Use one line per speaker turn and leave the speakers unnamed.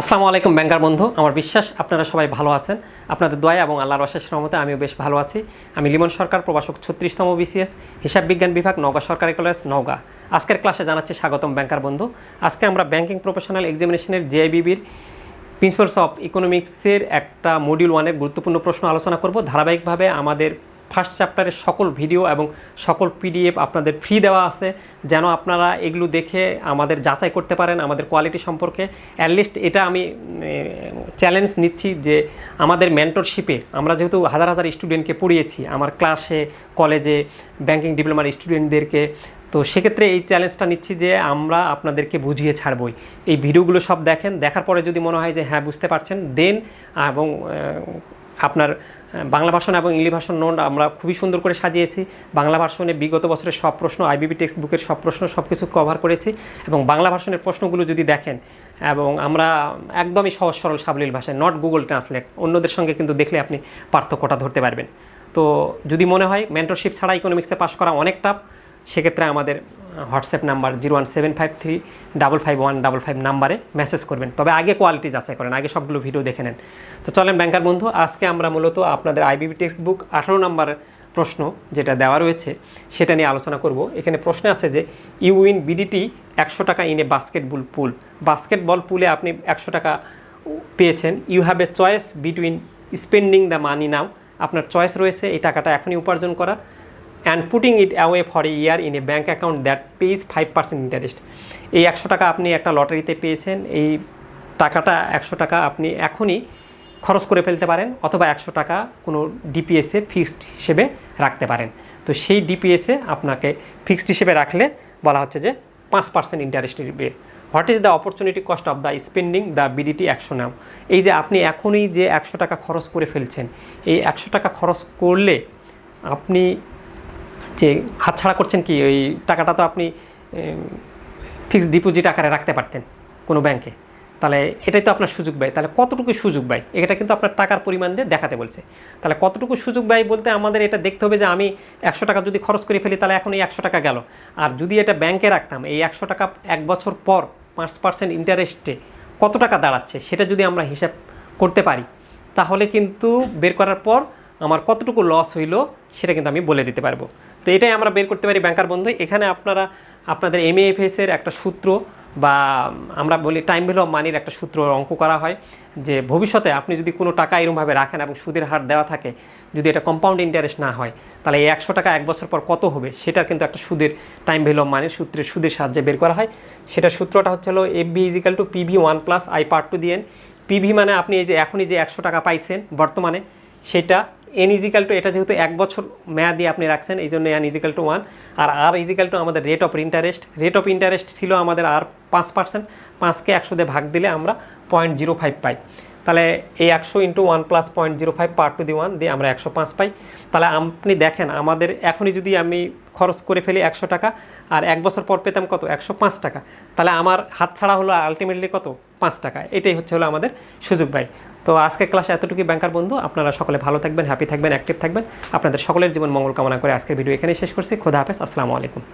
আসসালামু আলাইকুম ব্যাংকার বন্ধু, আমার বিশ্বাস আপনারা সবাই ভালো আছেন। আপনাদের দোয়া এবং আল্লাহর অশেষ রহমতে আমিও বেশ ভালো আছি। আমি লিমন সরকার, প্রভাষক 36তম বিসিএস, হিসাব বিজ্ঞান বিভাগ, নওগাঁ সরকারি কলেজ, নওগাঁ। আজকের ক্লাসে জানাচ্ছি স্বাগতম ব্যাংকার বন্ধু। আজকে আমরা ব্যাংকিং প্রফেশনাল এক্সামিনেশনের জেআইবিবির প্রিন্সিপালস অফ ইকোনমিক্সের একটা মডিউল 1-এর গুরুত্বপূর্ণ প্রশ্ন আলোচনা করব। ধারাবাহিকভাবে আমাদের ফার্স্ট চ্যাপ্টারের সকল ভিডিও এবং সকল পিডিএফ আপনাদের ফ্রি দেওয়া আছে, যেন আপনারা এগুলো দেখে আমাদের যাচাই করতে পারেন আমাদের কোয়ালিটি সম্পর্কে। অ্যাটলিস্ট এটা আমি চ্যালেঞ্জ নিচ্ছি যে আমাদের মেন্টরশিপে আমরা যেহেতু হাজার হাজার স্টুডেন্টকে পড়িয়েছি আমার ক্লাসে, কলেজে, ব্যাংকিং ডিপ্লোমার স্টুডেন্টদেরকে, তো সেক্ষেত্রে এই চ্যালেঞ্জটা নিচ্ছি যে আমরা আপনাদেরকে বুঝিয়ে ছাড়বই। এই ভিডিওগুলো সব দেখেন, দেখার পরে যদি মনে হয় যে হ্যাঁ বুঝতে পারছেন, দেন এবং আপনার বাংলা ভার্সন এবং ইংলিশ ভার্সন নোট আমরা খুবই সুন্দর করে সাজিয়েছি। বাংলা ভার্সনে বিগত বছরের সব প্রশ্ন, আইবিবি টেক্সট বুকের সব প্রশ্ন সব কিছু কভার করেছি, এবং বাংলা ভার্সনের প্রশ্নগুলো যদি দেখেন, এবং আমরা একদমই সহজ সরল সাবলীল ভাষায়, নট গুগল ট্রান্সলেট, অন্যদের সঙ্গে কিন্তু দেখলে আপনি পার্থক্যটা ধরতে পারবেন। তো যদি মনে হয় মেন্টরশিপ ছাড়া ইকোনমিক্সে পাশ করা অনেক টাফ, সেক্ষেত্রে আমাদের হোয়াটসঅ্যাপ নাম্বার 01753551555 নাম্বারে মেসেজ করবেন। তবে আগে কোয়ালিটি যাচাই করেন, আগে সবগুলো ভিডিও দেখে নেন। তো চলেন ব্যাংকার বন্ধু, আজকে আমরা মূলত আপনাদের আইবিবি টেক্সট বুক 18 নম্বর প্রশ্ন যেটা দেওয়া রয়েছে সেটা নিয়ে আলোচনা করব। এখানে প্রশ্নে আছে যে ইউ উইন বিডিটি 100 টাকা ইন এ বাস্কেটবল পুল। বাস্কেটবল পুলে আপনি 100 টাকা পেয়েছেন। You have a choice between spending the money now. আপনার চয়েস রয়েছে এই টাকাটা এখনই উপার্জন করা, and putting it away for a year in a bank account that pays 5% interest. এই 100 টাকা আপনি একটা লটারিতে পেয়েছেন, এই টাকাটা 100 টাকা আপনি এখনই খরচ করে ফেলতে পারেন, অথবা 100 টাকা কোনো ডিপিএসে ফিক্সড হিসেবে রাখতে পারেন। তো সেই ডিপিএসে আপনাকে ফিক্সড হিসেবে রাখলে বলা হচ্ছে যে 5% ইন্টারেস্ট দিবে। What is the opportunity cost of the spending the BDT 100 নাও। এই যে আপনি এখনই যে 100 টাকা খরচ করে ফেলছেন, এই 100 টাকা খরচ করলে আপনি যে হাতছাড়া করছেন কি, ওই টাকাটা তো আপনি ফিক্সড ডিপোজিট আকারে রাখতে পারতেন কোনো ব্যাংকে, তাহলে এটাই তো আপনার সুযোগ ব্যয়। তাহলে কতটুকু সুযোগ ব্যয়, এটা কিন্তু আপনার টাকার পরিমাণ দিয়ে দেখাতে বলছে। তাহলে কতটুকু সুযোগ ব্যয় বলতে আমাদের এটা দেখতে হবে যে আমি 100 টাকা যদি খরচ করে ফেলি, তাহলে এখন এই 100 টাকা গেল। আর যদি এটা ব্যাংকে রাখতাম, এই 100 টাকা 1 বছর পর 5% ইন্টারেস্টে কত টাকা দাঁড়াচ্ছে সেটা যদি আমরা হিসাব করতে পারি, তাহলে কিন্তু বের করার পর আমার কতটুকু লস হইলো সেটা কিন্তু আমি বলে দিতে পারবো। তো এটাই আমরা বের করতে পারি ব্যাংকার বন্ধু। এখানে আপনারা আপনাদের এমএএফএসের একটা সূত্র, বা আমরা বলি টাইম ভ্যালু অফ মানির একটা সূত্র অঙ্ক করা হয়, যে ভবিষ্যতে আপনি যদি কোনো টাকা এরকমভাবে রাখেন এবং সুদের হার দেওয়া থাকে, যদি এটা কম্পাউন্ড ইন্টারেস্ট না হয়, তাহলে এই 100 টাকা 1 বছর পর কত হবে সেটার কিন্তু একটা সুদের টাইম ভ্যালু অফ মানির সূত্রের সুদের সাহায্যে বের করা হয়। সেটার সূত্রটা হচ্ছে হলো FB = PV1 + I/2 পিভি মানে আপনি এই যে এখনই যে 100 টাকা পাইছেন বর্তমানে, সেটা N = এটা যেহেতু 1 বছর মেয়াদি আপনি রাখছেন, এই জন্য N = 1, আর R = আমাদের rate of interest. Rate of interest ছিল আমাদের আর 5%, 5কে 100 দিয়ে ভাগ দিলে আমরা 0.05 পাই। তাহলে এই 100 × 1 + 0.05 /1 দিয়ে আমরা 105 পাই। তাহলে আপনি দেখেন আমাদের এখনই যদি আমি খরচ করে ফেলি 100 টাকা, আর 1 বছর পর পেতাম কত, 105 টাকা, তাহলে আমার হাত ছাড়া হলো আলটিমেটলি কত, 5 টাকা। এটাই হলো আমাদের সুযোগ ব্যয়। তো আজকের ক্লাসে এতটুকুই ব্যাংকার বন্ধু। আপনারা সকলে ভালো থাকবেন, হ্যাপি থাকবেন, অ্যাক্টিভ থাকবেন। আপনাদের সকলের জীবন মঙ্গল কামনা করে আজকের ভিডিও এখানেই শেষ করছি। খোদা হাফেজ, আসসালামু আলাইকুম।